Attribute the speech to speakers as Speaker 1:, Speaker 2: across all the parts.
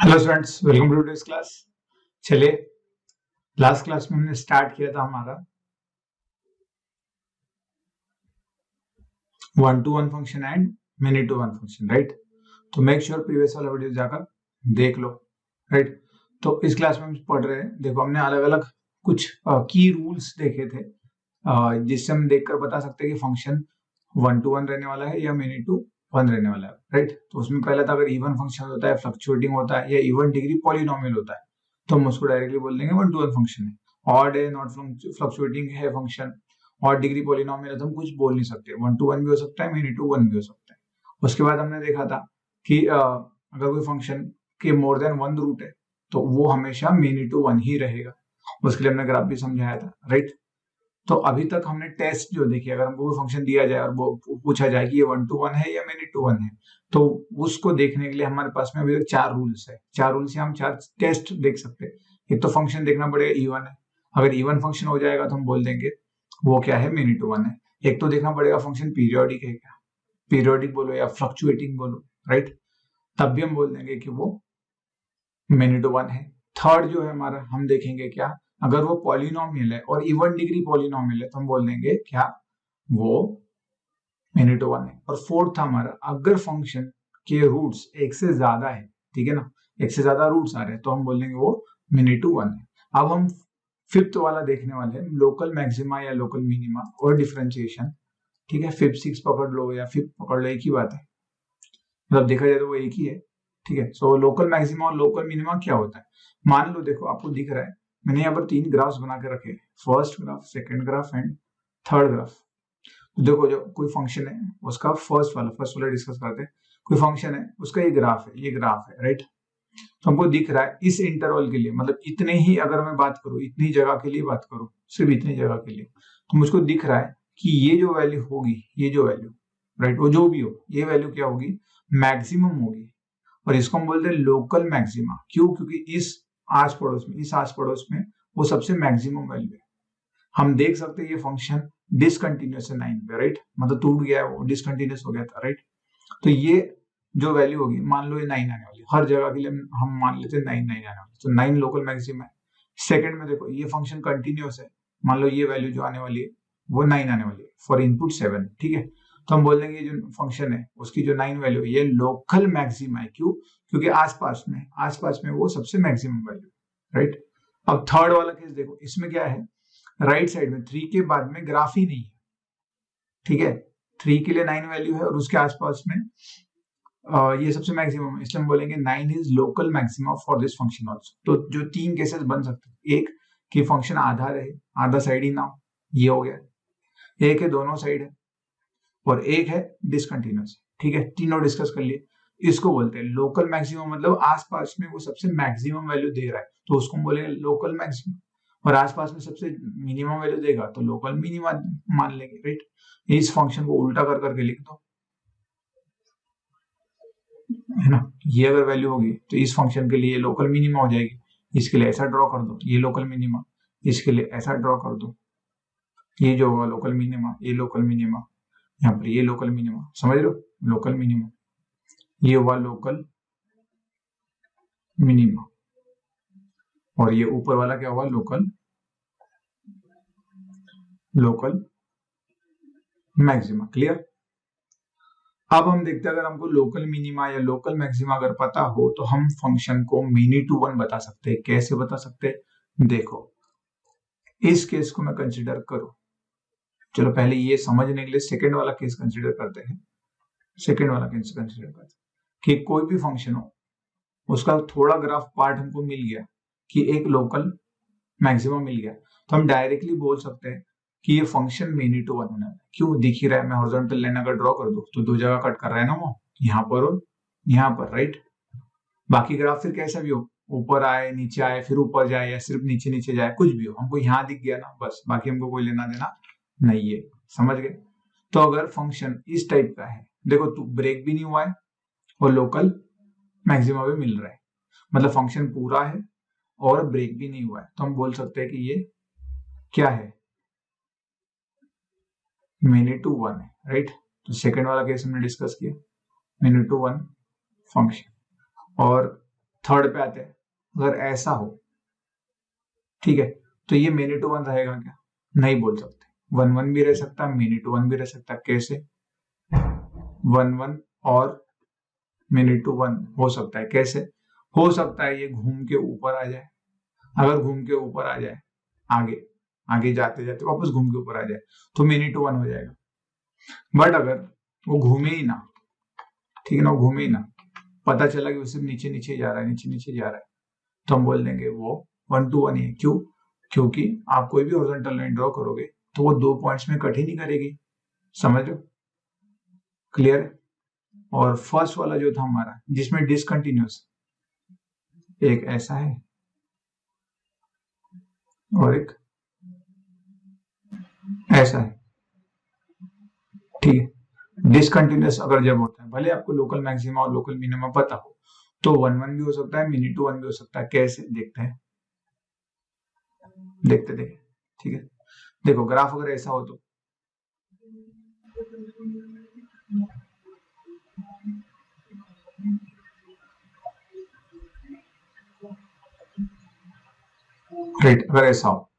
Speaker 1: Hello students, welcome to today's class. चलिए, last class में हमने स्टार्ट किया था हमारा 1-to-1 function and many to one function, right. तो मेक श्योर प्रीवियस वाला वीडियो जाकर देख लो, राइट। तो इस क्लास में हम पढ़ रहे हैं, देखो हमने अलग अलग कुछ की रूल्स देखे थे, जिससे हम देखकर बता सकते हैं कि फंक्शन 1-to-1 रहने वाला है या मिनी टू वन रहने वाला है, राइट। तो उसमें पहले था, अगर इवन फंक्शन होता है, फ्लक्चुएटिंग होता है या इवन डिग्री पॉलिनोमियल होता है, तो हम उसको डायरेक्टली बोल देंगे 1-to-1 फंक्शन है। ऑड है, नॉट फ्लक्चुएटिंग है फंक्शन, और डिग्री पॉलिनोमियल है, तो हम कुछ बोल नहीं सकते। 1-to-1 भी हो सकता है, मिनी टू वन भी हो सकता है। उसके बाद हमने देखा था कि अगर कोई फंक्शन के मोर देन वन रूट है तो वो हमेशा मिनी टू वन ही रहेगा। उसके लिए हमने ग्राफ भी समझाया था, राइट। तो अभी तक हमने टेस्ट जो देखी, अगर हमको कोई फंक्शन दिया जाए और वो पूछा जाए कि ये 1-to-1 है या मिनी टू वन है, तो उसको देखने के लिए हमारे पास में अभी तक चार रूल्स है। चार रूल से हम चार टेस्ट देख सकते हैं। एक तो फंक्शन देखना पड़ेगा इवन है, अगर इवन फंक्शन हो जाएगा तो हम बोल देंगे वो क्या है, मिनी टू वन है। एक तो देखना पड़ेगा फंक्शन पीरियोडिक है क्या, पीरियोडिक बोलो या फ्लक्चुएटिंग बोलो, राइट, तब भी हम बोल देंगे कि वो मिनी टू वन है। थर्ड जो है हमारा, हम देखेंगे क्या, अगर वो पॉलिनोमियल है और इवन डिग्री पॉलिनोमियल है तो हम बोल देंगे क्या, वो मिनी टू वन है। और फोर्थ था हमारा, अगर फंक्शन के रूट्स एक से ज्यादा है, ठीक है ना, एक से ज्यादा रूट्स आ रहे हैं तो हम बोल देंगे वो मिनी टू वन है। अब हम फिफ्थ वाला देखने वाले हैं, लोकल मैक्सिमा या लोकल मिनिमा और डिफरेंशिएशन। ठीक है, फिफ्थ सिक्स पकड़ लो या फिफ्थ पकड़ लो, एक ही बात है, मतलब देखा जाए तो वो एक ही है। ठीक है, सो लोकल मैक्सिमा और लोकल मिनिमा क्या होता है, मान लो देखो आपको दिख रहा है, मैंने यहाँ पर तीन ग्राफ्स बना के रखे, first graph, second graph and third graph. तो देखो, जो कोई फंक्शन है उसका फर्स्ट वाला डिस्कस करते हैं। कोई फंक्शन है, उसका ये ग्राफ है, ये ग्राफ है, राइट। तो हमको दिख रहा है इस इंटरवल के लिए, मतलब इतने ही, अगर मैं बात करूं इतनी जगह के लिए बात करूं, सिर्फ इतनी जगह के लिए, तो मुझको दिख रहा है कि ये जो वैल्यू होगी, ये जो वैल्यू, राइट, वो जो भी हो, ये वैल्यू क्या होगी, मैक्सिमम होगी। और इसको हम बोलते हैं लोकल मैक्सिमा। क्यों? क्योंकि इस आस पड़ोस में वो सबसे मैक्सिमम वैल्यू है। हम देख सकते हैं ये फंक्शन डिसकंटिन्यूस है 9 पे, राइट, मतलब टूट गया है, वो डिसकंटिन्यूस हो गया था, राइट। तो ये जो वैल्यू होगी, मान लो ये 9 आने वाली, हर जगह के लिए हम मान लेते हैं 9 आने वाली, तो 9 लोकल मैक्सिमम है। सेकंड में देखो, ये फंक्शन कंटिन्यूस है, मान लो ये वैल्यू जो आने वाली है वो 9 आने वाली है फॉर इनपुट 7, ठीक है। तो हम बोल देंगे ये जो फंक्शन है उसकी जो 9 वैल्यू है ये लोकल मैक्सिमा है। क्यों? क्योंकि आसपास में वो सबसे मैक्सिमम वैल्यू, राइट। अब थर्ड वाला केस देखो, इसमें क्या है, राइट साइड में 3 के बाद में ग्राफ ही नहीं है, ठीक है। 3 के लिए 9 वैल्यू है और उसके आसपास में ये सबसे मैक्सिमम है, इसलिए हम बोलेंगे 9 is local maximum for this function also. तो जो तीन केसेस बन सकते हैं, एक कि फंक्शन आधा रहे, आधा साइड ही ना हो, ये हो गया। एक है दोनों साइड है, और एक है डिसकंटिन्यूस, ठीक है। तीनों डिस्कस कर लिए। इसको बोलते हैं लोकल मैक्सिमम, मतलब आसपास में वो सबसे मैक्सिमम वैल्यू दे रहा है तो उसको हम बोलेंगे लोकल मैक्सिमम, और आसपास में सबसे मिनिमम वैल्यू देगा तो लोकल मिनिमा मान लेंगे, राइट। इस फंक्शन को उल्टा कर करके लिख दो, है ना। ये अगर वैल्यू होगी तो इस फंक्शन के लिए लोकल मिनिमा हो जाएगी, इसके लिए ऐसा ड्रॉ कर दो, ये लोकल मिनिमा, इसके लिए ऐसा ड्रॉ कर दो, ये जो होगा लोकल मिनिमा, ये लोकल मिनिमा, यहाँ पर ये लोकल मिनिमा, समझ रहे हो, लोकल मिनिमा, ये हुआ लोकल मिनिमा, और ये ऊपर वाला क्या हुआ, लोकल मैक्सिमा। क्लियर? अब हम देखते हैं, अगर हमको लोकल मिनिमा या लोकल मैक्सिमा अगर पता हो तो हम फंक्शन को मिनी टू वन बता सकते हैं। कैसे बता सकते हैं? देखो, इस केस को मैं कंसिडर करूं, चलो पहले ये समझने के लिए सेकंड वाला केस कंसिडर करते हैं। सेकंड वाला केस कंसिडर करते हैं कि कोई भी फंक्शन हो, उसका थोड़ा ग्राफ पार्ट हमको मिल गया, कि एक लोकल मैक्सिमम मिल गया, तो हम डायरेक्टली बोल सकते हैं कि ये फंक्शन मिनी टू वन होना है। क्यों? दिख ही रहा है, मैं हॉरिजॉन्टल लाइन अगर ड्रॉ कर दो तो दो जगह कट कर रहा है ना वो, यहाँ पर और यहाँ पर, राइट। बाकी ग्राफ फिर कैसा भी हो, ऊपर आए नीचे आए फिर ऊपर जाए या सिर्फ नीचे नीचे जाए, कुछ भी हो, हमको यहाँ दिख गया ना बस, बाकी हमको कोई लेना देना नहीं है। समझ गए? तो अगर फंक्शन इस टाइप का है, देखो तू ब्रेक भी नहीं हुआ है और लोकल मैक्सिमम भी मिल रहा है, मतलब फंक्शन पूरा है और ब्रेक भी नहीं हुआ है, तो हम बोल सकते हैं कि ये क्या है, मिनी टू वन है, राइट। तो सेकंड वाला केस हमने डिस्कस किया, मिनी टू वन फंक्शन। और थर्ड पे आते हैं, अगर ऐसा हो, ठीक है, तो ये मेनी टू वन रहेगा क्या? नहीं बोल सकते, 1-1 भी रह सकता है, मेनी टू वन भी रह सकता है। कैसे? 1-1 और मेनी टू वन हो सकता है। कैसे हो सकता है? ये घूम के ऊपर आ जाए, अगर घूम के ऊपर आ जाए, आगे आगे जाते जाते वापस घूम के ऊपर आ जाए, तो मेनी टू वन हो जाएगा। बट अगर वो घूमे ही ना, ठीक है ना, वो घूमे ही ना, पता चला कि वो सिर्फ नीचे नीचे जा रहा है, नीचे नीचे जा रहा है, तो हम बोल देंगे वो 1-2-1 ही है। क्यों? क्योंकि आप कोई भी हॉरिजॉन्टल लाइन ड्रॉ करोगे तो वो 2 पॉइंट्स में कट ही नहीं करेगी। समझ लो? क्लियर? और फर्स्ट वाला जो था हमारा, जिसमें डिसकंटिन्यूअस, एक ऐसा है और एक ऐसा है, ठीक है। डिसकंटिन्यूअस अगर जब होता है, भले आपको लोकल मैक्सिमा और लोकल मिनिमा पता हो, तो 1-1 भी हो सकता है, मेनी टू वन भी हो सकता है। कैसे? देखते हैं, देखते देखते, ठीक है। देखो ग्राफ अगर ऐसा हो तो राइट, अगर ऐसा हो,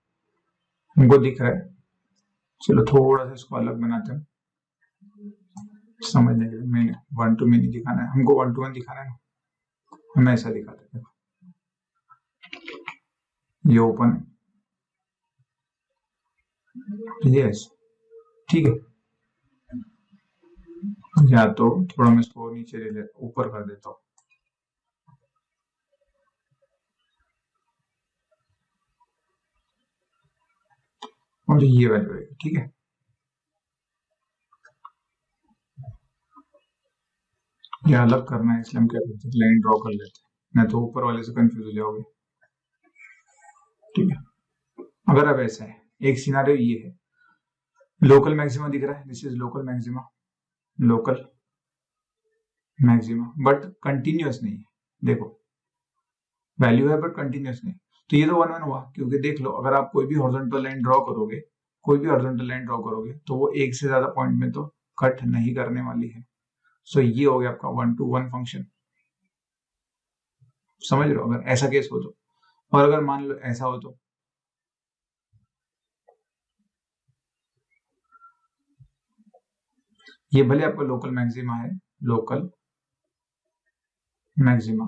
Speaker 1: हमको दिख रहा है, चलो थोड़ा सा इसको अलग बनाते हैं समझने के लिए। मैंने 1-2 में नहीं दिखाना है हमको, 1-2-1 दिखाना है ना, हम ऐसा दिखाते हैं। ये ओपन है, यस, ठीक है। या तो थोड़ा मैं इसको नीचे ले लेता, ऊपर कर देता हूँ, और ये वैल्यू है, ठीक है। ये अलग करना है, इसलिए हम क्या करते हैं, लाइन ड्रॉ कर लेते हैं, नहीं तो ऊपर वाले से कंफ्यूज हो जाओगे, ठीक है। अगर अब ऐसा है, एक सिनारियो ये है, लोकल मैक्सिमा दिख रहा है, this is local maxima, local maxima, but continuous नहीं है। देखो वैल्यू है बट कंटिन्यूअस नहीं, तो ये तो 1-1 हुआ। क्योंकि देख लो, अगर आप कोई भी हॉरिजॉन्टल लाइन ड्रॉ करोगे, कोई भी हॉरिजॉन्टल लाइन ड्रॉ करोगे, तो वो एक से ज्यादा पॉइंट में तो कट नहीं करने वाली है। सो ये हो गया आपका 1-2-1 फंक्शन। समझ रहे हो? अगर ऐसा केस हो तो, और अगर मान लो ऐसा हो तो, ये भले आपका लोकल मैक्सिमा है, लोकल मैक्सिमा,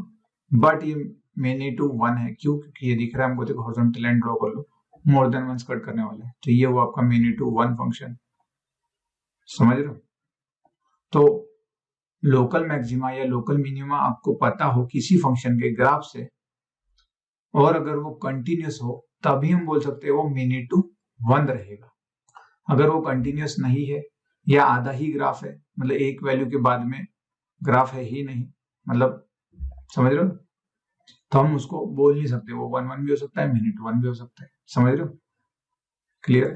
Speaker 1: बट ये मेनी टू वन है। क्यों? क्योंकि ये दिख रहा है हमको, देखो हॉरिजॉन्टल लाइन ड्रॉ कर लो, मोर देन वंस कट करने वाला है, तो ये वो आपका मेनी टू वन फंक्शन। समझ रहे हो? तो लोकल मैक्सिमा या लोकल मिनिमा आपको पता हो किसी फंक्शन के ग्राफ से, और अगर वो कंटिन्यूस हो, तभी हम बोल सकते हैं वो मेनी टू वन रहेगा। अगर वो कंटिन्यूस नहीं है, या आधा ही ग्राफ है, मतलब एक वैल्यू के बाद में ग्राफ है ही नहीं, मतलब समझ रहे हो, तो हम उसको बोल नहीं सकते, वो 1-1 भी हो सकता है, मेनी टू वन भी हो सकता है। समझ रहे हो? क्लियर?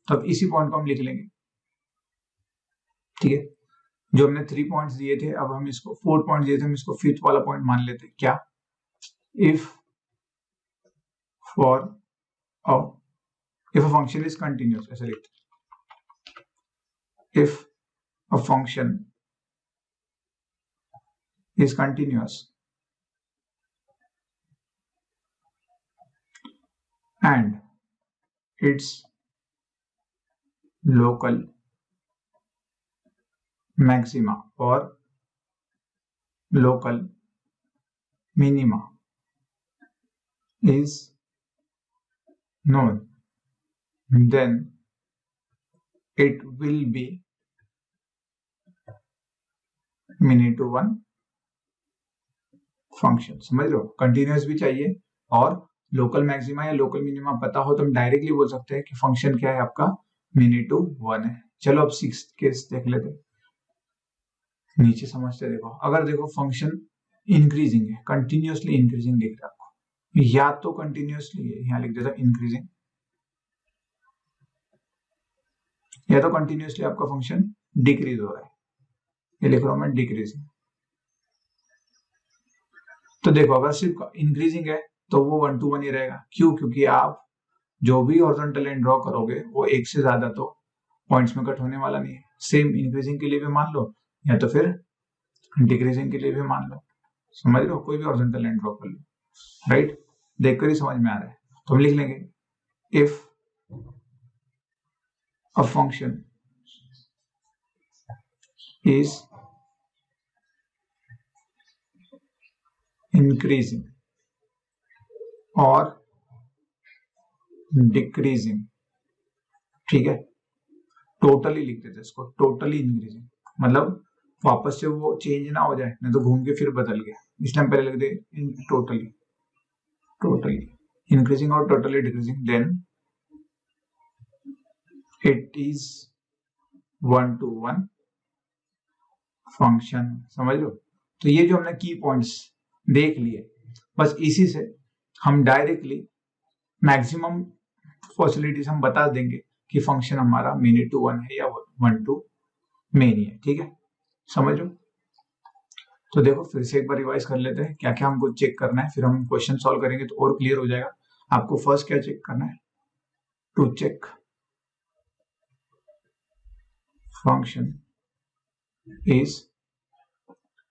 Speaker 1: तो अब इसी पॉइंट को हम लिख लेंगे, ठीक है। जो हमने 3 पॉइंट्स दिए थे, अब हम इसको 4 पॉइंट दिए थे, हम इसको 5th वाला पॉइंट मान लेते हैं। क्या? If for if a function is continuous, ऐसे लिखते हैं, if a function is continuous and its local maxima or local minima is known, then it will be many to one function. समझ लो, continuous भी चाहिए और लोकल मैक्सिमा या local minima पता हो तो हम डायरेक्टली बोल सकते हैं कि फंक्शन क्या है आपका, मेनी टू वन है। चलो अब 6th केस देख लेते हैं, नीचे समझते देखो। अगर देखो फंक्शन इंक्रीजिंग है, कंटिन्यूसली इंक्रीजिंग दिख रहा है आपको, या तो कंटिन्यूसली है, यहाँ लिख देता इंक्रीजिंग, या तो कंटिन्यूसली आपका फंक्शन डिक्रीज हो रहा है, ये लिख रहा हूं मैं डिक्रीजिंग। तो देखो अगर सिर्फ इंक्रीजिंग है तो वो 1-2-1 ही रहेगा। क्यों? क्योंकि आप जो भी हॉरिजॉन्टल लाइन ड्रॉ करोगे वो एक से ज्यादा तो पॉइंट्स में कट होने वाला नहीं है। सेम इंक्रीजिंग के लिए भी मान लो, या तो फिर डिक्रीजिंग के लिए भी मान लो। समझ रहे हो, कोई भी हॉरिजॉन्टल लाइन ड्रॉ कर लो, राइट, देखकर ही समझ में आ रहा है। तो हम लिख लेंगे if a function is increasing और डिक्रीजिंग, ठीक है, टोटली लिख देते इसको, टोटली इंक्रीजिंग, मतलब वापस से वो चेंज ना हो जाए, नहीं तो घूम के फिर बदल गया, इस टाइम पहले लिख दे टोटली, टोटली इंक्रीजिंग और totally decreasing, then it is 1-to-1 function. समझ लो, तो ये जो हमने की पॉइंट्स देख लिए, बस इसी से हम डायरेक्टली मैक्सिमम पॉसिबिलिटीज हम बता देंगे कि फंक्शन हमारा मेनी टू वन है या 1-to-many है, ठीक है, समझ लो। तो देखो फिर से एक बार रिवाइज कर लेते हैं क्या क्या हमको चेक करना है, फिर हम क्वेश्चन सॉल्व करेंगे तो और क्लियर हो जाएगा। आपको फर्स्ट क्या चेक करना है, to check function is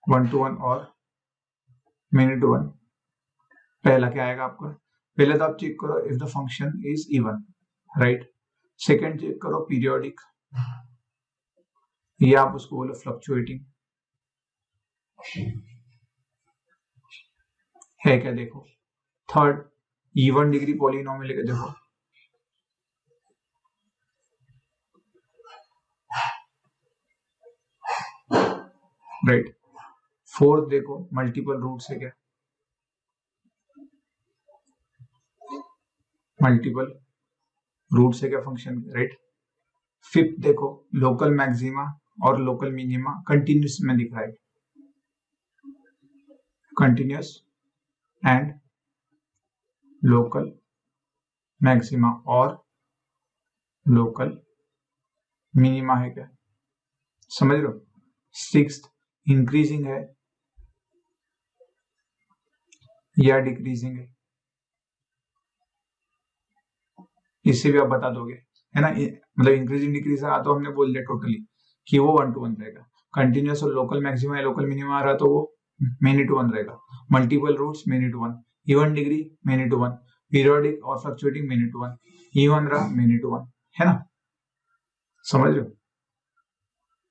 Speaker 1: 1-to-1 और मेनी टू वन। पहला क्या आएगा आपका, पहले तो आप चेक करो if the function is even, right. Second check करो पीरियोडिक, या आप उसको बोलो फ्लक्चुएटिंग है क्या, देखो। थर्ड इवन डिग्री पॉलिनोमियल है क्या, देखो। राइट, फोर्थ देखो मल्टीपल रूट्स है क्या, मल्टीपल रूट्स है क्या फंक्शन, राइट। फिफ्थ देखो लोकल मैक्सिमा और लोकल मिनिमा कंटिन्यूस में दिख रहा है, कंटिन्यूस एंड लोकल मैक्सिमा और लोकल मिनिमा है क्या, समझ लो। सिक्स्थ इंक्रीजिंग है या डिक्रीजिंग है, इससे भी आप बता दोगे, है ना, मतलब इंक्रीजिंग डिक्रीजिंग आ तो हमने बोल दिया टोटली कि वो 1-to-1 रहेगा। कंटिन्यूस और लोकल मैक्सिमा या लोकल मिनिमा आ रहा तो वो मेनी टू वन रहेगा। Multiple roots many to one, even degree many to one, periodic और fluctuating many to one, even रहा मेनी टू वन, है ना, समझ लो।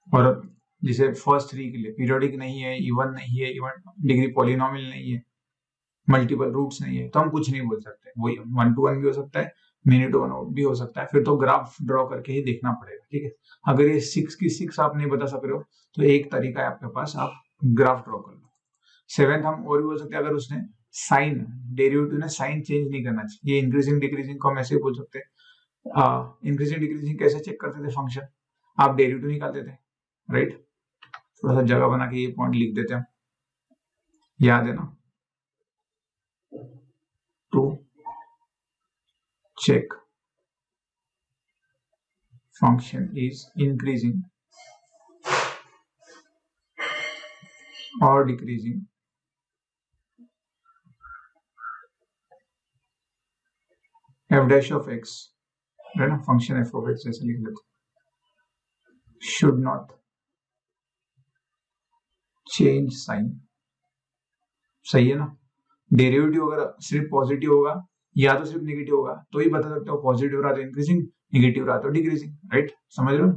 Speaker 1: और जैसे फर्स्ट थ्री के लिए पीरियोडिक नहीं है, इवन नहीं है, इवन डिग्री पॉलिनोमियल नहीं है, मल्टीपल रूट्स नहीं है, तो हम कुछ नहीं बोल सकते। वही 1-to-1 भी हो सकता है, मेनी टू वन भी हो सकता है, फिर तो ग्राफ ड्रॉ करके ही देखना पड़ेगा, ठीक है। अगर ये 6 की 6 आप नहीं बता सक रहे हो तो एक तरीका है आपके पास, आप ग्राफ ड्रॉ कर लो। सेवेंथ हम और भी बोल सकते हैं, अगर उसने साइन डेरिवेटिव ने साइन चेंज नहीं करना चाहिए, ये इंक्रीजिंग डिक्रीजिंग को हम ऐसे ही बोल सकते हैं। इंक्रीजिंग डिक्रीजिंग कैसे चेक करते थे फंक्शन, आप डेरिवेटिव निकालते थे, राइट। थोड़ा सा जगह बना के ये पॉइंट लिख देते हैं, याद है ना, to check function is increasing or decreasing f dash of x, है ना, फंक्शन f of x ऐसे लिख लेते, should not change sign, सही है ना। डेरिवेटिव अगर सिर्फ पॉजिटिव होगा या तो सिर्फ नेगेटिव होगा तो ही बता सकते हो, पॉजिटिव रहा तो इंक्रीजिंग, नेगेटिव रहा तो डिक्रीजिंग, राइट, समझ लो।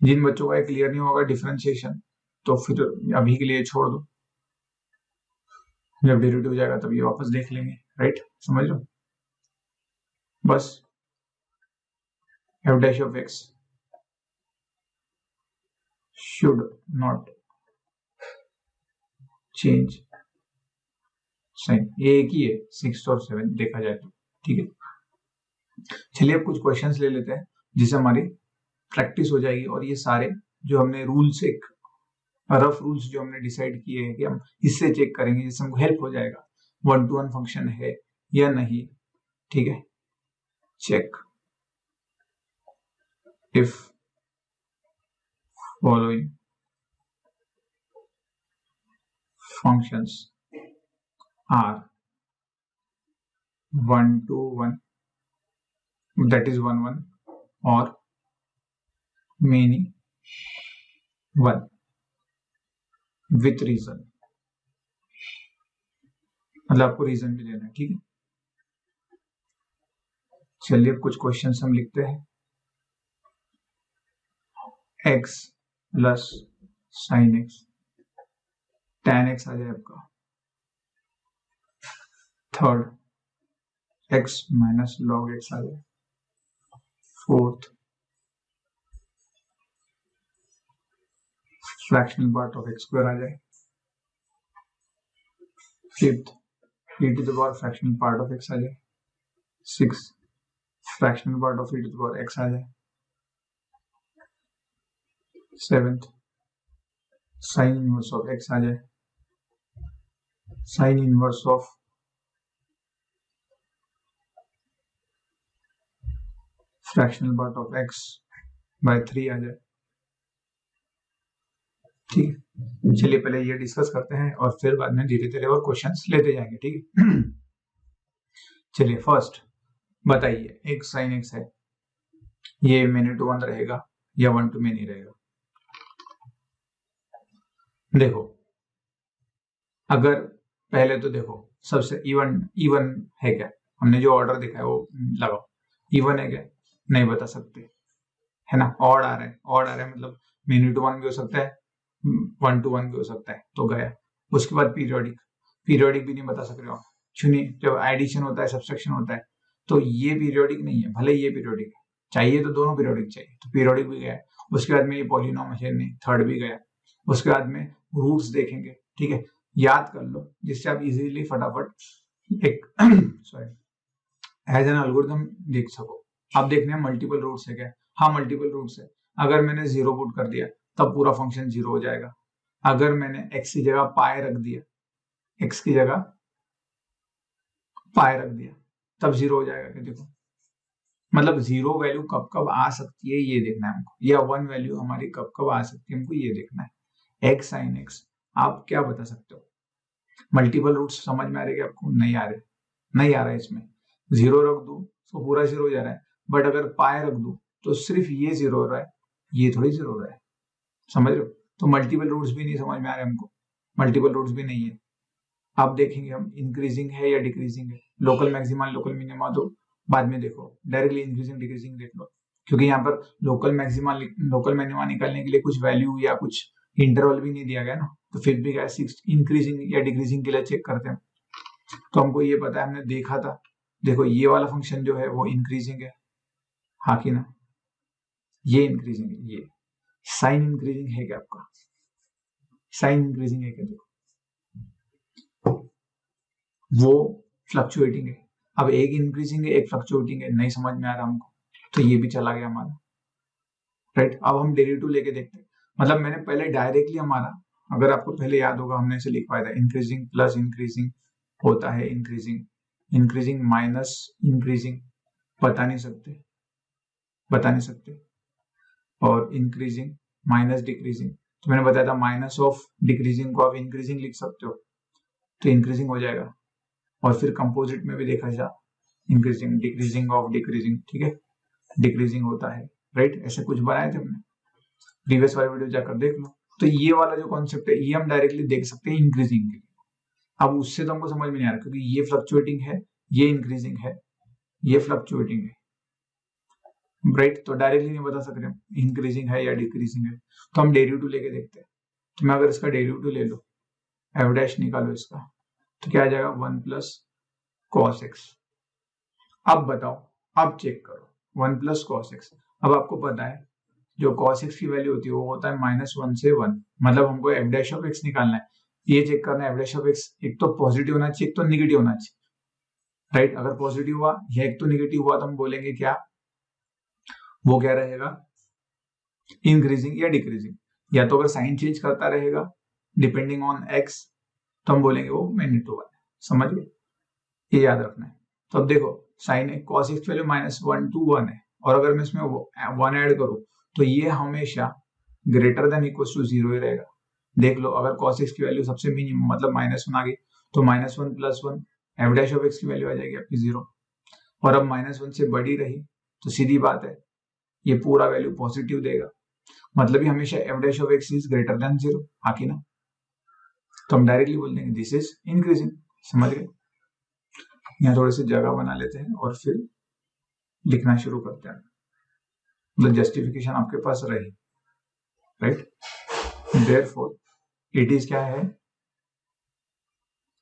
Speaker 1: जिन बच्चों का क्लियर नहीं होगा डिफरेंशिएशन तो फिर अभी के लिए छोड़ दो, जब डेरिवेटिव हो जाएगा तब ये वापस देख लेंगे, राइट, समझ लो। बस f dash of x should not change sign, ये एक ही है 6 और 7 देखा जाए तो, ठीक है। चलिए अब कुछ क्वेश्चंस ले लेते हैं जिससे हमारी प्रैक्टिस हो जाएगी, और ये सारे जो हमने रूल्स, एक रफ रूल्स जो हमने डिसाइड किए हैं कि हम इससे चेक करेंगे, जिससे हमको हेल्प हो जाएगा 1-to-1 फंक्शन है या नहीं, ठीक है। Check if following functions are 1-to-1, that is 1-1, or many 1 with reason, मतलब आपको रीजन भी देना है, ठीक है। चलिए कुछ क्वेश्चन हम लिखते हैं। x plus sine x, tan x आ जाए आपका। Third, x minus log x आ जाए। Fourth, fractional part of x square आ जाए। Fifth, e to the power fractional part of x आ जाए। Six, fractional part of e to the power x आ जाए। Seventh, sine inverse of x आ जाए। Sine inverse of fractional part of x by 3 आ जाए, ठीक है। चलिए पहले ये डिस्कस करते हैं और फिर बाद में धीरे धीरे और क्वेश्चंस लेते जाएंगे, ठीक है। चलिए फर्स्ट बताइए, एक साइन एक्स है, ये मेनी टू वन रहेगा या वन टू मेनी रहेगा? देखो अगर पहले तो देखो सबसे इवन है क्या, हमने जो ऑर्डर देखा है वो लगाओ। इवन है क्या, नहीं बता सकते, है ना। ऑड आ रहा है, ऑड आ रहा है मतलब मेनी टू वन भी हो सकता है, वन टू वन भी हो सकता है, तो गया। उसके बाद पीरियोडिक, पीरियोडिक भी नहीं बता सक रहे हो। सुनिए, जब एडिशन होता है, सब्सट्रैक्शन होता है, तो ये पीरियोडिक नहीं है, भले ये पीरियोडिक है, चाहिए तो दोनों पीरियोडिक चाहिए, तो पीरियोडिक भी गया। उसके बाद में ये पॉलिनॉमियल नहीं, थर्ड भी गया। उसके बाद में रूट्स देखेंगे, ठीक है, याद कर लो जिससे आप इजीली फटाफट एक सॉरी एज एन एल्गोरिथम देख सको। आप देखने हैं मल्टीपल रूट्स है क्या? हाँ मल्टीपल रूट्स है। अगर मैंने 0 पुट कर दिया तब पूरा फंक्शन 0 हो जाएगा। अगर मैंने x की जगह पाई रख दिया, x की जगह पाई रख दिया तब 0 हो जाएगा क्या? देखो मतलब 0 वैल्यू कब कब आ सकती है ये देखना है हमको, या 1 वैल्यू हमारी कब कब आ सकती है हमको ये देखना है। x sin x आप क्या बता सकते हो? मल्टीपल रूट्स समझ में आ रहे हैं आपको? नहीं आ रहे, नहीं आ रहा है। इसमें 0 रख दू तो पूरा 0 हो जा रहा है, बट अगर पाई रख दू तो सिर्फ ये 0 हो रहा है, ये थोड़ी 0 हो रहा है, समझ रहे हो? तो मल्टीपल रूट्स भी नहीं समझ में आ रहे हमको, मल्टीपल रूट्स भी नहीं है। अब देखेंगे हम इंक्रीजिंग है या डिक्रीजिंग है। लोकल मैक्सिमा लोकल मिनिमा तो बाद में देखो, डायरेक्टली इंक्रीजिंग डिक्रीजिंग देख लो, क्योंकि यहाँ पर लोकल मैक्सिमा लोकल मिनिमा निकालने के लिए कुछ वैल्यू या कुछ इंटरवल भी नहीं दिया गया ना, तो फिर भी क्या इंक्रीजिंग या डिक्रीजिंग के लिए चेक करते हैं। तो हमको ये पता है, हमने देखा था, देखो ये वाला फंक्शन जो है वो इंक्रीजिंग है, हाँ कि ना, ये इंक्रीजिंग है, ये साइन इंक्रीजिंग है क्या आपका? साइन इंक्रीजिंग है क्या? देखो वो फ्लक्चुएटिंग है। अब एक इंक्रीजिंग है एक फ्लक्चुएटिंग है, नहीं समझ में आ रहा हमको, तो ये भी चला गया हमारा, राइट। अब हम डेरिवेटिव लेके देखते हैं, मतलब मैंने पहले डायरेक्टली हमारा, अगर आपको पहले याद होगा हमने इसे लिखवाया था, इंक्रीजिंग प्लस इंक्रीजिंग होता है इंक्रीजिंग, इंक्रीजिंग माइनस इंक्रीजिंग बता नहीं सकते, बता नहीं सकते, और इंक्रीजिंग माइनस डिक्रीजिंग, तो मैंने बताया था माइनस ऑफ डिक्रीजिंग को आप इंक्रीजिंग लिख सकते हो, तो इंक्रीजिंग हो जाएगा। और फिर कंपोजिट में भी देखा जा, इंक्रीजिंग डिक्रीजिंग ऑफ डिक्रीजिंग, ठीक है, डिक्रीजिंग होता है, राइट। ऐसे कुछ बनाए थे हमने, प्रीवियस वाले वीडियो जाकर देख लो। तो ये वाला जो कॉन्सेप्ट है ये हम डायरेक्टली देख सकते हैं इंक्रीजिंग के लिए। अब उससे तो हमको समझ में नहीं आ रहा, क्योंकि ये फ्लक्चुएटिंग है, ये इंक्रीजिंग है, ये फ्लक्चुएटिंग है, राइट। तो डायरेक्टली नहीं बता सक रहे इंक्रीजिंग है या डिक्रीजिंग है, तो हम डेरिवेटिव लेके देखते हैं। तो मैं अगर इसका डेरिवेटिव ले लो, एफ डैश निकालो इसका, तो क्या आ जाएगा? 1 प्लस कॉस एक्स। अब बताओ, अब चेक करो, 1 प्लस कॉस एक्स। अब आपको पता है जो कॉस एक्स की वैल्यू होती है वो होता है -1 से 1, मतलब हमको एफ डैश ऑफ एक्स निकालना है, ये चेक करना है एफ डैश ऑफ एक्स एक तो पॉजिटिव होना चाहिए, एक तो निगेटिव होना चाहिए, राइट। अगर पॉजिटिव हुआ या एक तो निगेटिव हुआ तो हम बोलेंगे क्या, वो क्या रहेगा? इंक्रीजिंग या डिक्रीजिंग। या तो अगर साइन चेंज करता रहेगा डिपेंडिंग ऑन एक्स तो हम बोलेंगे वो मैग्नीट्यूड है, समझ गए? ये याद रखना है। तो अब देखो sine cos x value -1 to 1 है, और अगर मैं इसमें 1 ऐड करूं तो ये हमेशा ग्रेटर देन इक्वल टू 0 ही रहेगा। देख लो अगर cos x की वैल्यू सबसे मिनिमम मतलब -1 आ गई तो -1 + 1 एफ डैश ऑफ x की वैल्यू आ जाएगी आपकी 0, और अब -1 से बड़ी रही तो सीधी बात है ये पूरा वैल्यू पॉजिटिव देगा, मतलब ये हमेशा F dash of x is greater then 0, हाँ कि ना। तो हम डायरेक्टली बोल देंगे दिस इज इंक्रीजिंग, समझ गए? यहाँ थोड़ी सी जगह बना लेते हैं और फिर लिखना शुरू करते हैं, मतलब जस्टिफिकेशन आपके पास रहे, राइट। देयरफॉर इट इज क्या है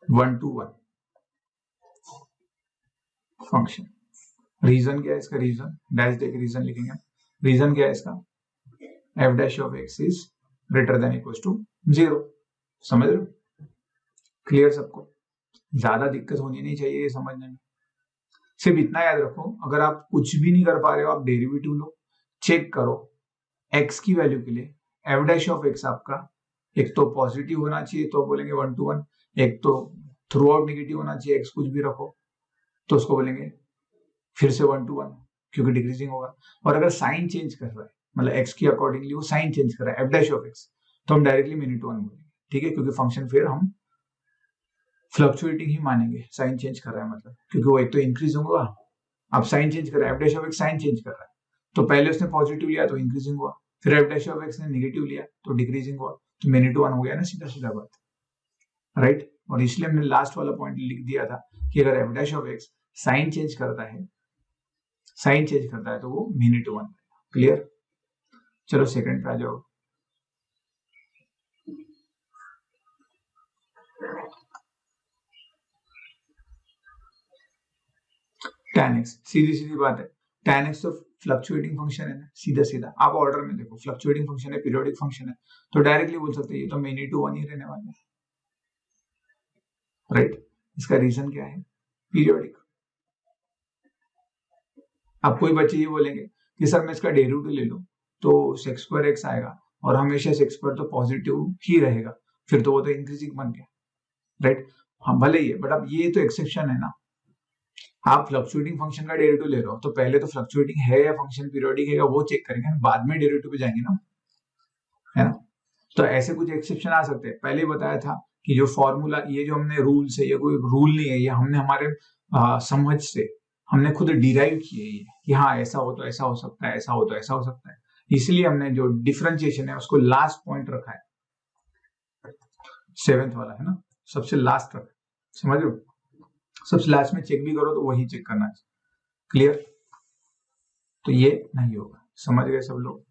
Speaker 1: 1 to 1 फंक्शन। रीजन क्या है इसका, रीजन डैश देख रीजन लिखेंगे। रीजन क्या है इसका, f dash of x is greater than equal to 0। समझ रहे हो, क्लियर सबको, ज्यादा दिक्कत होनी नहीं चाहिए ये समझने में। सिर्फ इतना याद रखो, अगर आप कुछ भी नहीं कर पा रहे हो आप डेरिवेटिव लो, चेक करो x की वैल्यू के लिए एफ डैश ऑफ एक्स आपका एक तो पॉजिटिव होना चाहिए तो बोलेंगे 1 to 1, एक तो थ्रू आउट नेगेटिव होना चाहिए, x कुछ भी रखो तो उसको बोलेंगे फिर से 1 to 1 क्योंकि डिक्रीजिंग होगा। और अगर साइन चेंज कर रहा है, मतलब x की अकॉर्डिंगली वो साइन चेंज कर रहा है एफ डैश ऑफ एक्स, तो हम डायरेक्टली मिनट 1 बोलेंगे, ठीक है, क्योंकि फंक्शन फिर हम फ्लक्चुएटिंग ही मानेंगे, साइन चेंज कर रहा है मतलब, क्योंकि वो एक तो इंक्रीज होगा, अब साइन चेंज कर रहा है, f dash of x sign change कर रहा है, तो पहले उसने पॉजिटिव लिया तो इंक्रीजिंग हुआ, फिर एफ डैश ऑफ एक्स ने नेगेटिव लिया तो डिक्रीजिंग हुआ, तो मिनट 1 हो गया ना, सीधा सीधा बात, राइट। और इसलिए हमने लास्ट वाला पॉइंट लिख दिया था कि अगर f dash of x sign change करता है, साइन चेंज करता है तो वो मिनट 1। क्लियर, चलो सेकंड पे आ जाओ। tan x, सीधी सीधी बात है, tan x तो फ्लक्चुएटिंग फंक्शन है ना, सीधा सीधा आप ऑर्डर में देखो, फ्लक्चुएटिंग फंक्शन है, पीरियोडिक फंक्शन है, तो डायरेक्टली बोल सकते हैं ये तो मिनट 1 ही रहने वाला है, राइट। इसका रीजन क्या है, पीरियोडिक। अब कोई बच्चे ये बोलेंगे कि सर मैं इसका डेरिवेटिव ले लूं तो सेक्स स्क्वायर एक्स आएगा और हमेशा सेक्स स्क्वायर तो पॉजिटिव ही रहेगा, फिर तो वो तो इंक्रीजिंग बन गया, राइट। हाँ भले ही है, बट अब ये तो एक्सेप्शन है ना, आप फ्लक्चुएटिंग फंक्शन का डेरिवेटिव ले रहे हो तो पहले तो फ्लक्चुएटिंग है या फंक्शन पीरियोडिक है वो चेक करेंगे, बाद में डेरिवेटिव पे जाएंगे ना, है ना। तो ऐसे कुछ एक्सेप्शन आ सकते हैं। पहले बताया था कि जो फॉर्मूला, ये जो हमने रूल्स है, ये कोई रूल नहीं है, ये हमने हमारे समझ से हमने खुद डिराइव किए ये कि हाँ ऐसा हो तो ऐसा हो सकता है, ऐसा हो तो ऐसा हो सकता है, इसलिए हमने जो डिफरेंशिएशन है उसको लास्ट पॉइंट रखा है, 7th वाला है ना, सबसे लास्ट रखा है, समझ लो, सबसे लास्ट में चेक भी करो तो वही चेक करना चाहिए। क्लियर, तो ये नहीं होगा, समझ गए सब लोग।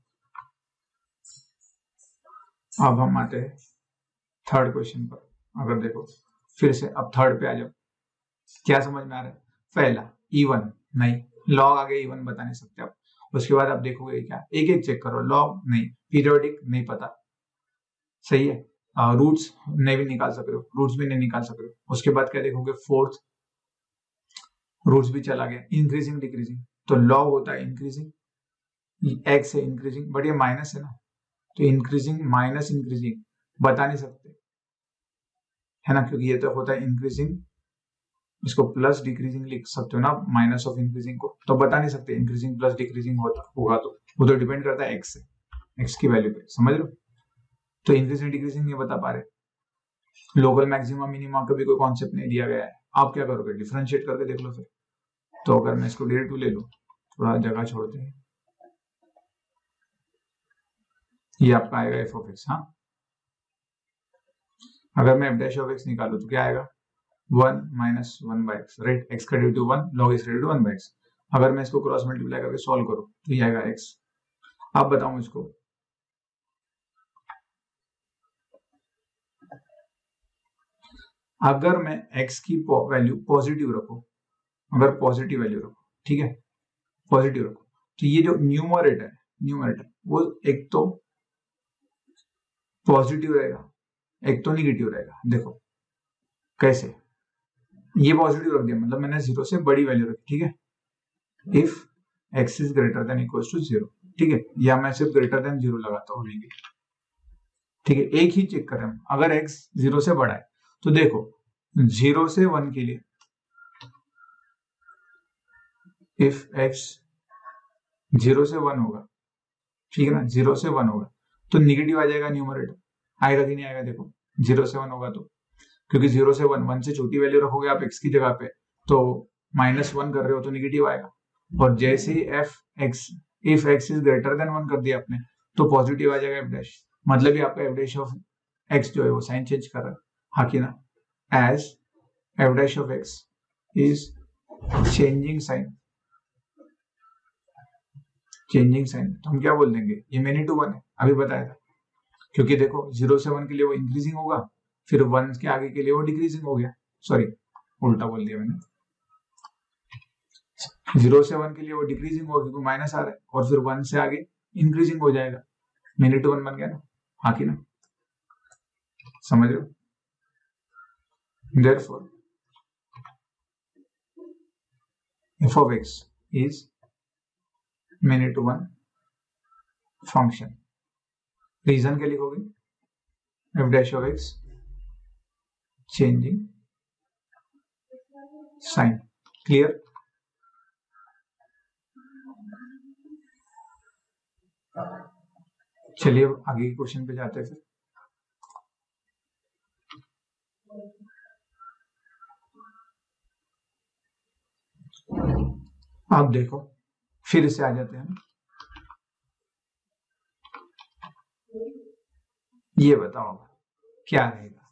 Speaker 1: अब हम आते हैं थर्ड क्वेश्चन पर। अगर देखो फिर से, अब थर्ड पे आ जाओ, क्या समझ में आ रहा है, पहला इवन नहीं, लॉग आगे इवन बता नहीं सकते आप, उसके बाद आप देखोगे क्या, एक एक चेक करो, लॉग नहीं, पीरियोडिक नहीं पता, सही है, रूट्स नहीं भी निकाल सक रहे हो, रूट्स भी नहीं निकाल सक रहे हो, उसके बाद क्या देखोगे, फोर्थ रूट्स भी चला गया, इंक्रीजिंग डिक्रीजिंग, तो लॉग होता है इंक्रीजिंग, एक्स है इंक्रीजिंग, बट ये माइनस है ना, तो इंक्रीजिंग माइनस इंक्रीजिंग बता नहीं सकते, है ना, क्योंकि ये तो होता है इंक्रीजिंग, इसको प्लस डिक्रीजिंग लिख सकते हो ना, माइनस ऑफ इंक्रीजिंग को, तो बता नहीं सकते इंक्रीजिंग प्लस डिक्रीजिंग होगा, तो वो तो डिपेंड करता है एक्स से, एक्स की वैल्यू पे, समझ लो। तो इंक्रीजिंग डिक्रीजिंग नहीं बता पा रहे, लोकल मैक्सिमा मिनिमा का भी कोई कॉन्सेप्ट नहीं दिया गया है, आप क्या करोगे, डिफरेंशिएट करके देख लो फिर। तो अगर मैं इसको डेरिवेटिव ले लूं, थोड़ा जगह छोड़ते हैं, ये आपका आएगा एफ ऑफ एक्स, हाँ, अगर मैं एफ डैश ऑफ एक्स निकालू तो क्या आएगा, 1 minus 1 by x, right, x का डेरिवेटिव 1, लॉग एक्स का डेरिवेटिव 1 बाई एक्स। अगर मैं इसको क्रॉस मल्टीप्लाई करके सॉल्व करूं तो ये आएगा एक्स। अब बताऊं इसको, अगर मैं x की वैल्यू पॉजिटिव रखूं, अगर पॉजिटिव वैल्यू रखो, ठीक है, पॉजिटिव रखो, तो ये जो न्यूमरेटर वो एक तो पॉजिटिव रहेगा, एक तो निगेटिव रहेगा। देखो कैसे, ये पॉजिटिव रख दिया मतलब मैंने 0 से बड़ी वैल्यू रखी, ठीक है, if x is greater than equal to 0, ठीक है, या मैं सिर्फ ग्रेटर देन 0 लगाता हूँ, ठीक है, एक ही चेक करें, अगर x 0 से बड़ा है तो देखो 0 से 1 के लिए इफ x 0 से 1 होगा, ठीक है ना, 0 से 1 होगा तो निगेटिव आ जाएगा, न्यूमरेटर आएगा कि नहीं आएगा, देखो 0 से 1 होगा तो, क्योंकि 0 से 1 से छोटी वैल्यू रखोगे आप x की जगह पे तो -1 कर रहे हो तो निगेटिव आएगा, और जैसे ही if x is greater than 1 कर दिया आपने तो पॉजिटिव आ जाएगा एफ डैश, मतलब ये आपका एफ डैश ऑफ x जो है वो साइन चेंज कर रहा है, हाँ कि ना, as f dash of x is changing sign, changing sign तो हम क्या बोल देंगे, ये मेनी टू वन है, अभी बताया था, क्योंकि देखो 0 से 1 के लिए वो इंक्रीजिंग होगा, फिर 1 के आगे के लिए वो डिक्रीजिंग हो गया, सॉरी उल्टा बोल दिया मैंने, 0 से 1 के लिए वो डिक्रीजिंग होगा क्योंकि माइनस आ रहा है, और फिर 1 से आगे इंक्रीजिंग हो जाएगा, मेनी टू वन बन गया ना, हाँ कि ना, समझ रहे हो? Therefore, f of x is many to one function. Reason क्या लिखोगे, f dash of x changing sign. Clear? चलिए अब आगे के क्वेश्चन पे जाते हैं फिर। आप देखो फिर से आ जाते हैं, ये बताओ क्या रहेगा,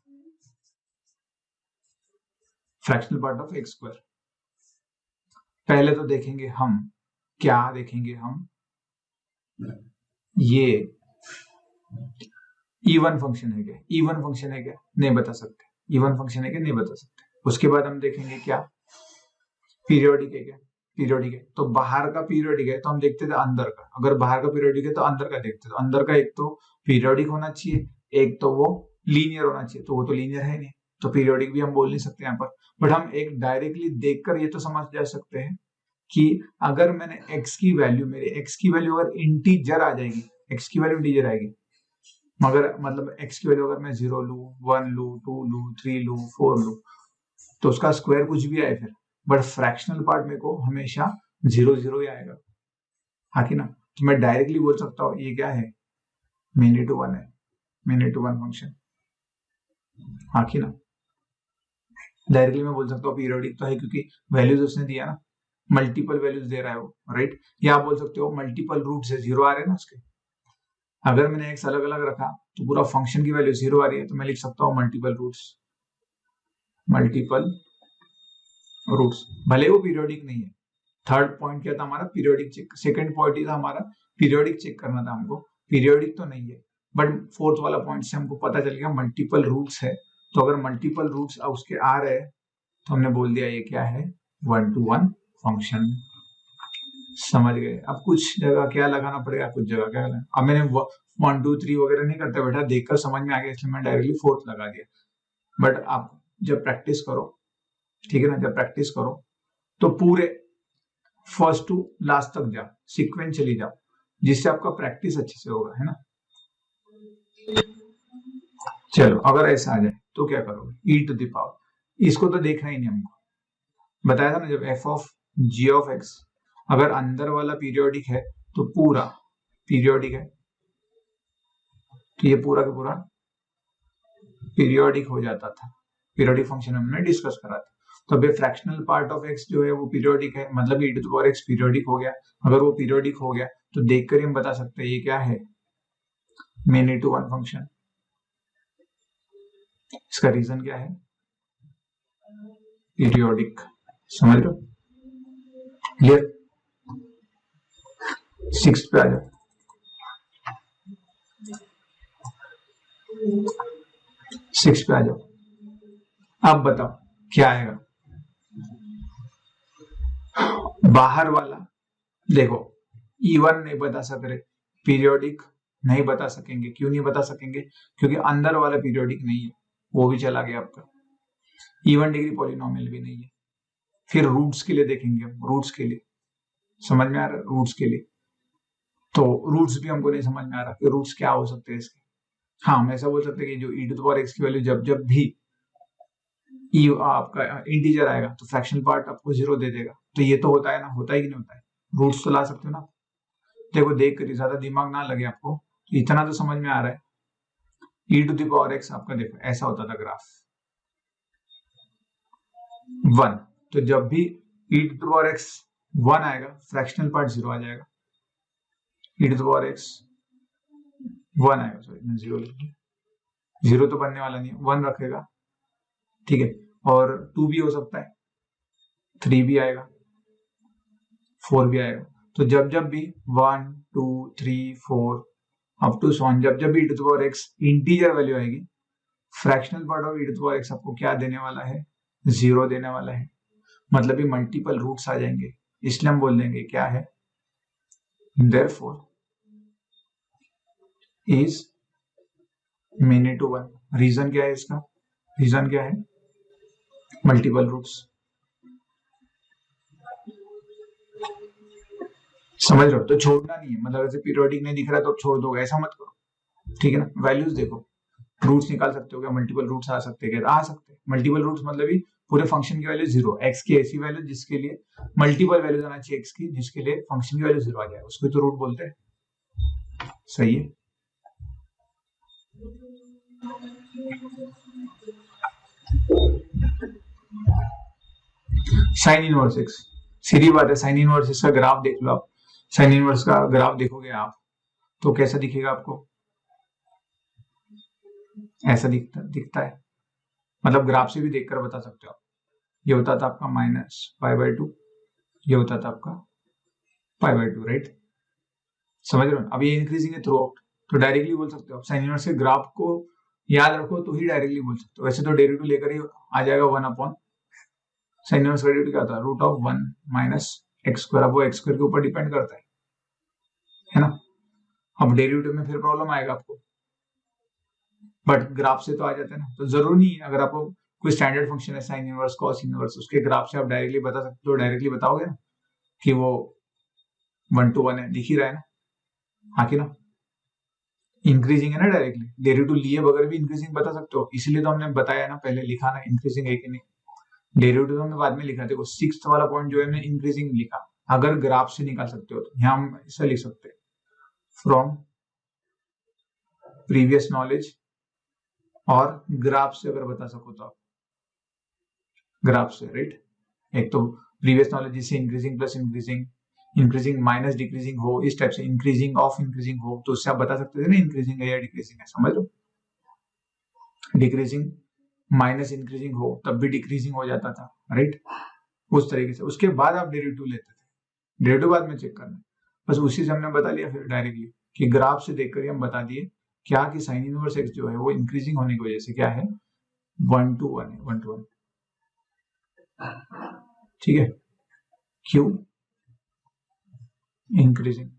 Speaker 1: fractional part of x square. पहले तो देखेंगे हम, क्या देखेंगे हम, ये इवन फंक्शन है क्या, इवन फंक्शन है क्या, नहीं बता सकते, इवन फंक्शन है क्या, नहीं बता सकते। उसके बाद हम देखेंगे क्या, पीरियोडिक है क्या, पीरियोडिक है, तो बाहर का पीरियोडिक है तो हम देखते थे अंदर का, अगर बाहर का पीरियोडिक है तो अंदर का देखते, तो अंदर का एक तो पीरियोडिक होना चाहिए, एक तो वो लीनियर होना चाहिए, तो वो तो लीनियर है नहीं, तो पीरियोडिक भी हम बोल नहीं सकते यहाँ पर, बट हम एक डायरेक्टली देखकर ये तो समझ जा सकते हैं कि अगर मैंने x की वैल्यू, मेरे x की वैल्यू अगर इंटीजर आ जाएगी, x की वैल्यू इंटीजर आएगी, मगर मतलब x की वैल्यू अगर मैं 0 लू, 1 लू, 2 लू, 3 लू, 4 लू, तो उसका स्क्वायर कुछ भी आए फिर, बट फ्रैक्शनल पार्ट में को हमेशा 0 0 ही आएगा, हाँ कि ना, तो मैं डायरेक्टली बोल सकता हूँ ये क्या है, मेनी टू वन है, मेनी टू वन फंक्शन, हाँ कि ना, डायरेक्टली मैं बोल सकता हूँ पीरियोडिक तो है क्योंकि वैल्यूज उसने दिया ना, मल्टीपल वैल्यूज दे रहा है वो, राइट, या आप बोल सकते हो मल्टीपल रूट्स है, 0 आ रहे हैं ना उसके, अगर मैंने एक्स अलग अलग रखा तो पूरा फंक्शन की वैल्यू 0 आ रही है, तो मैं लिख सकता हूँ मल्टीपल रूट्स, मल्टीपल रूट्स, भले वो पीरियोडिक नहीं है। थर्ड पॉइंट क्या था हमारा, पीरियोडिक चेक, सेकंड पॉइंट ही था हमारा पीरियोडिक चेक करना था हमको, पीरियोडिक तो नहीं है, बट फोर्थ वाला पॉइंट से हमको पता चल गया मल्टीपल रूट्स है, तो अगर मल्टीपल रूट्स उसके आ रहे हैं तो हमने बोल दिया ये क्या है, 1 to 1 फंक्शन, समझ गए। अब कुछ जगह क्या लगाना पड़ेगा, कुछ जगह क्या लगाना, अब मैंने 1 2 3 वगैरह नहीं करता बेटा, देखकर समझ में आ गया इसलिए मैं डायरेक्टली फोर्थ लगा दिया, बट आप जब प्रैक्टिस करो, ठीक है ना, जब प्रैक्टिस करो तो पूरे फर्स्ट टू लास्ट तक जाओ, सिक्वेंशियली जाओ, जिससे आपका प्रैक्टिस अच्छे से होगा, है ना। चलो अगर ऐसा आ जाए तो क्या करोगे, e टू द पावर, इसको तो देखना ही नहीं हमको, बताया था ना, जब f of g of x अगर अंदर वाला पीरियोडिक है तो पूरा पीरियोडिक है, तो ये पूरा का पूरा पीरियोडिक हो जाता था, पीरियोडिक फंक्शन हमने डिस्कस करा था, तो अभी फ्रैक्शनल पार्ट ऑफ x जो है वो पीरियोडिक है, मतलब e to the power x periodic हो गया, अगर वो पीरियोडिक हो गया तो देखकर हम बता सकते हैं ये क्या है, मेनी टू वन फंक्शन। इसका रीजन क्या है, पीरियोडिक, समझ लो, क्लियर। 6 पे आ जाओ, 6 पे आ जाओ, अब बताओ क्या आएगा, बाहर वाला देखो, E1 नहीं बता सक रहे, पीरियोडिक नहीं बता सकेंगे, क्यों नहीं बता सकेंगे, क्योंकि अंदर वाला पीरियोडिक नहीं है, वो भी चला गया आपका, इवन डिग्री पॉलिनोमियल भी नहीं है, फिर रूट्स के लिए देखेंगे हम, रूट्स के लिए समझ में आ रहा है, रूट्स के लिए तो रूट्स भी हमको नहीं समझ में आ रहा कि रूट्स क्या हो सकते हैं इसके, हाँ हम ऐसा बोल सकते हैं कि जो e to the power x की वैल्यू जब जब भी आपका इंटीजर आएगा तो फ्रैक्शनल पार्ट आपको 0 दे देगा, तो ये तो होता है ना, होता है कि नहीं होता है, रूट्स तो ला सकते हो ना, देखो देख कर ज्यादा दिमाग ना लगे आपको, इतना तो समझ में आ रहा है, e to the power x आपका देखो ऐसा होता था ग्राफ 1, तो जब भी e to the power x 1 आएगा फ्रैक्शनल पार्ट 0 आ जाएगा, e to the power x 1 आएगा, सॉरी 0 लिखिए, 0 तो बनने वाला नहीं है, 1 रखेगा, ठीक है, और 2 भी हो सकता है, 3 भी आएगा, 4 भी आएगा। तो जब जब भी 1 2 3 4 अप टू सॉन जब जब भी e to the power x integer value आएगी, fractional part of e to the power x आपको क्या देने वाला है, 0 देने वाला है। मतलब ये मल्टीपल रूट्स आ जाएंगे, इसलिए हम बोल देंगे क्या है, therefore is many to 1। Reason क्या है इसका, रीजन क्या है, मल्टीपल रूट्स। समझ रहे हो? तो छोड़ना नहीं है, मतलब ऐसे पीरियोडिक नहीं दिख रहा तो छोड़ दोगे, ऐसा मत करो, ठीक है ना। वैल्यूज देखो, रूट्स निकाल सकते हो क्या, मल्टीपल रूट्स आ सकते हैं, आ सकते हैं। मल्टीपल रूट्स मतलब ही पूरे फंक्शन की वैल्यू 0, एक्स की ऐसी वैल्यू जिसके लिए मल्टीपल वैल्यूज आना चाहिए एक्स की, जिसके लिए फंक्शन की वैल्यू 0 आ जाए, उसको तो रूट बोलते हैं। सही है। साइन इनवर्स एक्स, सीधी बात है, साइन इनवर्स इसका ग्राफ देख लो आप। साइन इनवर्स का ग्राफ देखोगे आप तो कैसा दिखेगा आपको, ऐसा दिखता है। मतलब ग्राफ से भी देखकर बता सकते हो आप। ये होता था आपका -π/2, ये होता था आपका π/2, राइट। समझ रहे हो? अब ये इंक्रीजिंग है थ्रू आउट, तो डायरेक्टली बोल सकते हो। साइन इनवर्स के ग्राफ को याद रखो तो ही डायरेक्टली बोल सकते हो, वैसे तो डेरिवेटिव लेकर ही आ जाएगा 1/। साइन इनवर्स का डेरिवेटिव क्या होता है, √1 - x²। अब वो x² के ऊपर डिपेंड करता है ना। अब डेरिवेटिव में फिर प्रॉब्लम आएगा आपको, बट ग्राफ से तो आ जाते हैं ना। तो जरूरी नहीं है, अगर आपको कोई स्टैंडर्ड फंक्शन है साइन इनवर्स कॉस इनवर्स, उसके ग्राफ से आप डायरेक्टली बता सकते हो, डायरेक्टली बताओगे ना कि वो 1 to 1 है, दिख ही रहा है ना, हाँ कि ना। इंक्रीजिंग है ना, डायरेक्टली डेरिवेटिव लिए बगैर भी इंक्रीजिंग बता सकते हो, इसलिए तो हमने बताया ना, पहले लिखा ना इंक्रीजिंग है कि नहीं। डेरिवेटिव हमने बाद में लिखा, देखो 6th वाला पॉइंट जो है हमने इंक्रीजिंग लिखा। अगर ग्राफ से निकाल सकते हो तो यहाँ हम इसे लिख सकते हैं, फ्रॉम प्रीवियस नॉलेज, और ग्राफ से अगर बता सको तो आप ग्राफ से, राइट। एक तो प्रीवियस नॉलेज जिससे increasing plus increasing, increasing minus decreasing हो, इस टाइप से इंक्रीजिंग ऑफ इंक्रीजिंग हो, तो उससे आप बता सकते थे ना इंक्रीजिंग है या डिक्रीजिंग है। समझ लो, डिक्रीजिंग माइनस इंक्रीजिंग हो तब भी डिक्रीजिंग हो जाता था, राइट। उस तरीके से उसके बाद आप डेरिवेटिव लेते थे, डेरिवेटिव बाद में चेक करना, बस उसी से हमने बता लिया फिर डायरेक्टली कि ग्राफ से देखकर ही हम बता दिए क्या कि साइन इनवर्स एक्स जो है वो इंक्रीजिंग होने की वजह से क्या है, 1 to 1 है, 1 to 1, ठीक है। क्यों इंक्रीजिंग,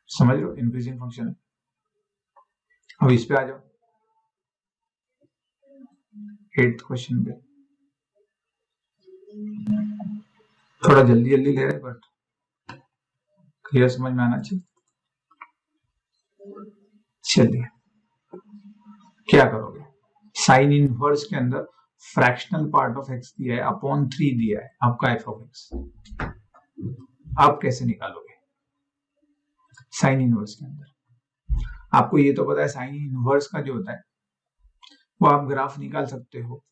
Speaker 1: समझ लो, इंक्रीजिंग फंक्शन है। अब इस पे आ जाओ 8th क्वेश्चन पे। थोड़ा जल्दी जल्दी ले रहे बट क्लियर समझ में आना चाहिए। चलिए क्या करोगे, साइन इनवर्स के अंदर फ्रैक्शनल पार्ट ऑफ एक्स दिया है, अपॉन 3 दिया है आपका एफ ऑफ एक्स। आप कैसे निकालोगे साइन इनवर्स के अंदर? आपको ये तो पता है साइन इनवर्स का जो होता है वो आप ग्राफ निकाल सकते हो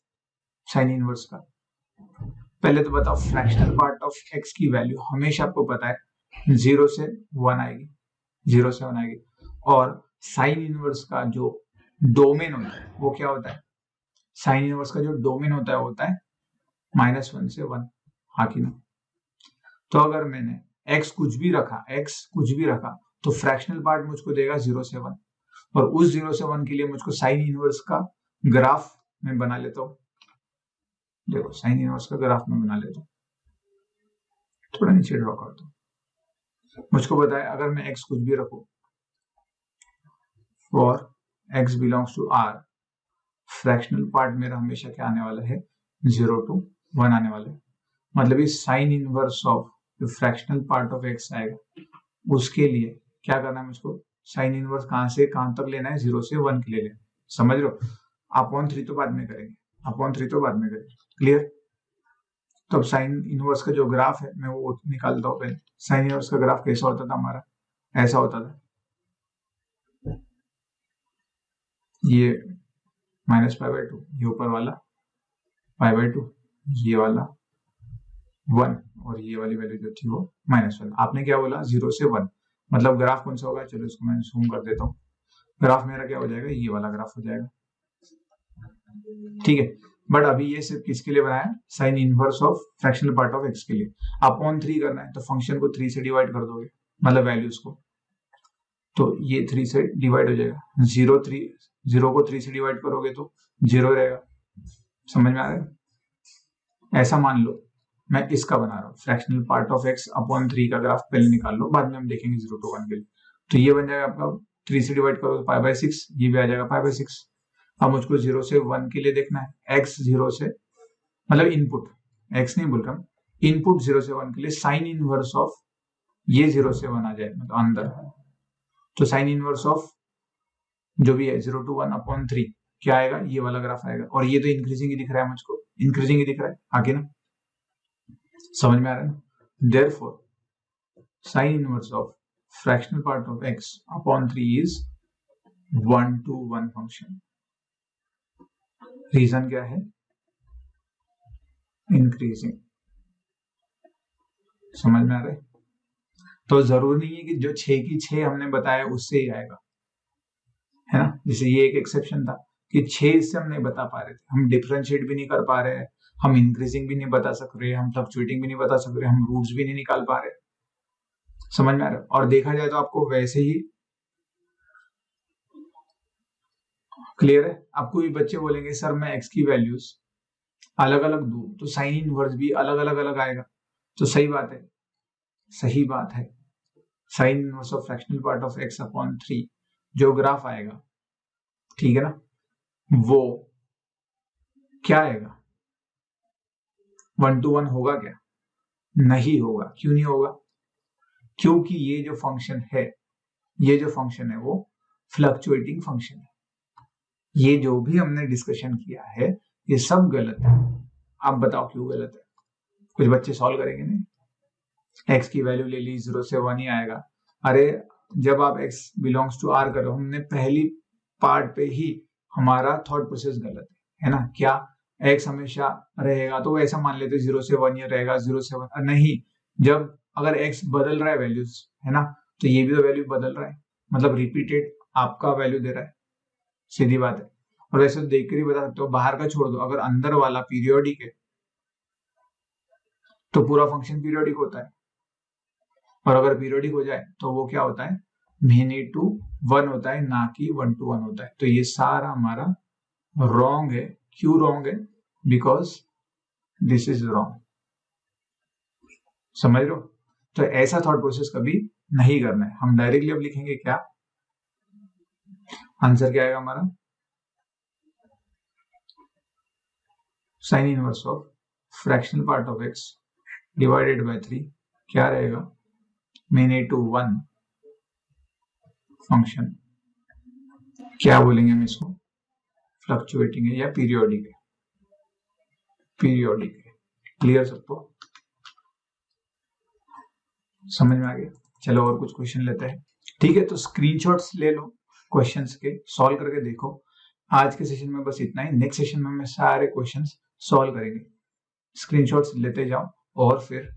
Speaker 1: साइन इनवर्स का। पहले तो बताओ, फ्रैक्शनल पार्ट ऑफ एक्स की वैल्यू हमेशा आपको पता है 0 से 1 आएगी, 0 से 1 आएगी। और साइन इनवर्स का जो डोमेन होता है वो क्या होता है, साइन इनवर्स का जो डोमेन होता है -1 से 1, हाँ कि ना। तो अगर मैंने x कुछ भी रखा तो फ्रैक्शनल पार्ट मुझको देगा 0 से 1, और उस 0 से 1 के लिए मुझको साइन इनवर्स का ग्राफ में बना लेता हूं। देखो साइन इनवर्स का ग्राफ में बना लेता हूं, थोड़ा नीचे ड्रॉ करता हूं। मुझको बताया अगर मैं x कुछ भी रखूं, for x belongs to r, fractional part मेरा हमेशा क्या आने वाला है, 0 to 1 आने वाला है। मतलब इस साइन इनवर्स ऑफ जो फ्रैक्शनल पार्ट ऑफ x आएगा उसके लिए क्या करना है मुझको, साइन इनवर्स कहां से कहां तक लेना है, 0 से 1 के लिए लेना। समझ लो, अपॉन 3 तो बाद में करेंगे, क्लियर। तो अब साइन इनवर्स का जो ग्राफ है मैं वो निकालता हूं पहले। साइन इनवर्स का ग्राफ कैसा होता था हमारा, ऐसा होता था, ये -π/2, ये ऊपर वाला π/2, ये वाला 1, और ये वाली वैल्यू जो थी वो -1। आपने क्या बोला, 0 से 1, मतलब ग्राफ कौन सा होगा, चलो इसको मैं जूम कर देता हूँ। ग्राफ मेरा क्या हो जाएगा, ये वाला ग्राफ हो जाएगा, ठीक है। बट अभी ये सिर्फ किसके लिए बनाया, sign inverse of fractional part of x के लिए। अपॉन 3 करना है तो फंक्शन को 3 से डिवाइड कर दोगे, मतलब वैल्यूज को, तो ये 3 से डिवाइड हो जाएगा। 0 को 3 से डिवाइड करोगे तो 0 रहेगा। समझ में आ रहा है? ऐसा मान लो मैं इसका बना रहा हूँ, fractional part of x upon 3 का ग्राफ पहले निकाल लो, बाद में हम देखेंगे 0 to 1 के लिए। तो ये बन जाएगा आपका 3 से डिवाइड करो तो π/6, ये भी आ जाएगा π/6। अब मुझको 0 से 1 के लिए देखना है, x 0 से, मतलब इनपुट, x नहीं बोल रहा हूँ, इनपुट 0 से 1 के लिए साइन इनवर्स ऑफ ये 0 से 1 आ जाए, मतलब अंदर, तो साइन इनवर्स ऑफ जो भी है 0 to 1 अपॉन 3 क्या आएगा, ये वाला ग्राफ आएगा। और ये तो इंक्रीजिंग ही दिख रहा है मुझको, इंक्रीजिंग ही दिख रहा है आगे ना, समझ में आ रहा है ना? Therefore, sin inverse of fractional part of x upon 3 is 1:1 function. Reason क्या है, इंक्रीजिंग। समझ में आ रहा है? तो जरूरी नहीं है कि जो 6 की 6 हमने बताया उससे ही आएगा, है ना। जैसे ये एक एक्सेप्शन था कि 6 से हम नहीं बता पा रहे थे, हम डिफरेंशिएट भी नहीं कर पा रहे हैं, हम इंक्रीजिंग भी नहीं बता सक रहे, हम फ्लक्चुएटिंग भी नहीं बता सक रहे, हम रूट्स भी नहीं निकाल पा रहे। समझ में आ रहा है? और देखा जाए तो आपको वैसे ही क्लियर है। आपको भी बच्चे बोलेंगे सर मैं एक्स की वैल्यूज अलग अलग दूं तो साइन इनवर्स भी अलग अलग आएगा, तो सही बात है, सही बात है। Sign inverse of fractional part of x upon 3 जो ग्राफ आएगा, ठीक है ना, वो क्या आएगा, 1:1 होगा क्या? नहीं होगा। क्यों नहीं होगा? क्योंकि ये जो फंक्शन है, ये जो फंक्शन है वो फ्लक्चुएटिंग फंक्शन है। ये जो भी हमने डिस्कशन किया है ये सब गलत है। आप बताओ क्यों गलत है? कुछ बच्चे सॉल्व करेंगे नहीं, एक्स की वैल्यू ले ली 0 से 1 ही आएगा। अरे जब आप x बिलोंग्स टू r करो, हमने पहली पार्ट पे ही हमारा थॉट प्रोसेस गलत है ना। क्या x हमेशा रहेगा तो ऐसा मान लेते 0 से 1 ही रहेगा, 0 से 1 नहीं। जब अगर x बदल रहा है वैल्यूज, है ना, तो ये भी तो वैल्यू बदल रहा है, मतलब रिपीटेड आपका वैल्यू दे रहा है, सीधी बात है। और वैसे तो देख कर ही बता सकते हो, बाहर का छोड़ दो, अगर अंदर वाला पीरियोडिक है तो पूरा फंक्शन पीरियोडिक होता है, और अगर पीरियोडिक हो जाए तो वो क्या होता है, मेनी टू 1 होता है, ना कि 1:1 होता है। तो ये सारा हमारा रॉन्ग है। क्यों रॉन्ग है? Because this is wrong. समझ रहे हो? तो ऐसा थॉट प्रोसेस कभी नहीं करना है। हम डायरेक्टली अब लिखेंगे क्या, आंसर क्या आएगा हमारा, sign inverse of fractional part of x divided by 3 क्या रहेगा, मेनी टू 1 फंक्शन। क्या बोलेंगे हम इसको, फ्लक्चुएटिंग है या पीरियोडिक है? पीरियोडिक है। क्लियर सबको? समझ में आ गया? चलो और कुछ क्वेश्चन लेते हैं, ठीक है। तो स्क्रीनशॉट्स ले लो क्वेश्चंस के, सॉल्व करके देखो। आज के सेशन में बस इतना ही, नेक्स्ट सेशन में हम सारे क्वेश्चंस सॉल्व करेंगे। स्क्रीनशॉट्स लेते जाओ और फिर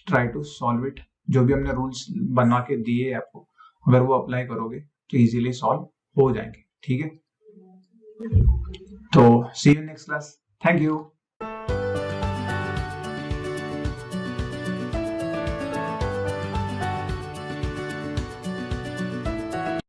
Speaker 1: ट्राई टू सॉल्व इट। जो भी हमने रूल्स बना के दिए आपको, अगर वो अप्लाई करोगे तो इजीली सॉल्व हो जाएंगे, ठीक है। तो see you next class, thank you.